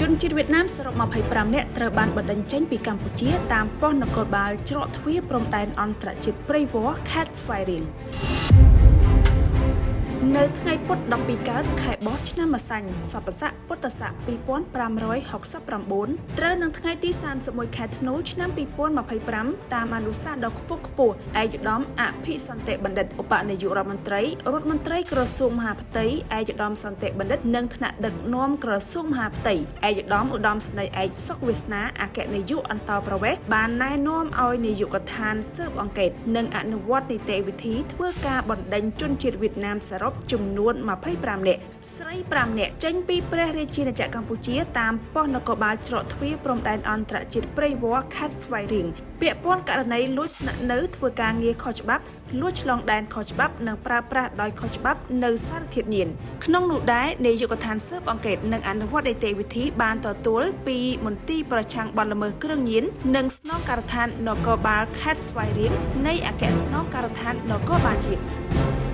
ជនជាតិវៀតណាមសរុប25នាក់ត្រូវបានបណ្តេញចេញពីកម្ពុជាតាមប៉ុស្តិ៍នគរបាលច្រកទ្វារព្រំដែនអន្តរជាតិព្រៃវល្លិខេត្តស្វាយរៀងនៅថ្ងៃពុធ12កើតខែបោះឆ្នាំម្សាញ់សពស័កពុទ្ធស័ក2569ត្រូវនឹងថ្ងៃទី31ខែធ្នូឆ្នាំ2025តាមអនុសាសន៍ដ៏ខ្ពង់ខ្ពស់ឯកឧត្តមអភិសន្តិបណ្ឌិតឧបនាយករដ្ឋមន្ត្រីរដ្ឋមន្ត្រីក្រសួងមហាផ្ទៃឯកឧត្តមសន្តិបណ្ឌិតនិងថ្នាក់ដឹកនាំក្រសួងមហាផ្ទៃឯកឧត្តមឧត្តមសេនីយ៍ឯកសុកវាសនាអគ្គនាយកអន្តរប្រវេសន៍បានណែនាំឲ្យនាយកដ្ឋានស៊ើបអង្កេតនិងអនុវត្តនីតិវិធីធ្វើការបណ្តេញជនជាតិវៀតណាមសរុបចំនួន25នាក់ស្រី5នាក់ចេញពីព្រះរាជាណាចក្រកម្ពុជាតាមប៉ុស្តិ៍នគរបាលច្រកទ្វារព្រំដែនអន្តរជាតិព្រៃវល្លិខេត្តស្វាយរៀងពាក់ព័ន្ធករណីលួចស្នាក់នៅធ្វើការងារខុសច្បាប់លួចឆ្លងដែនខុសច្បាប់និងប្រើប្រាស់ដោយខុសច្បាប់នៅសារធាតុញៀនក្នុងនោះដែរនាយកដ្ឋានស៊ើបអង្កេតនិងអនុវត្តនីតិវិធីបានទទួលពីមន្ទីរប្រឆាំងបទល្មើសគ្រឿងញៀននិងស្នងការដ្ឋាននគរបាលខេត្តស្វាយរៀងនៃអគ្គស្នងការដ្ឋាននគរបាលជាតិ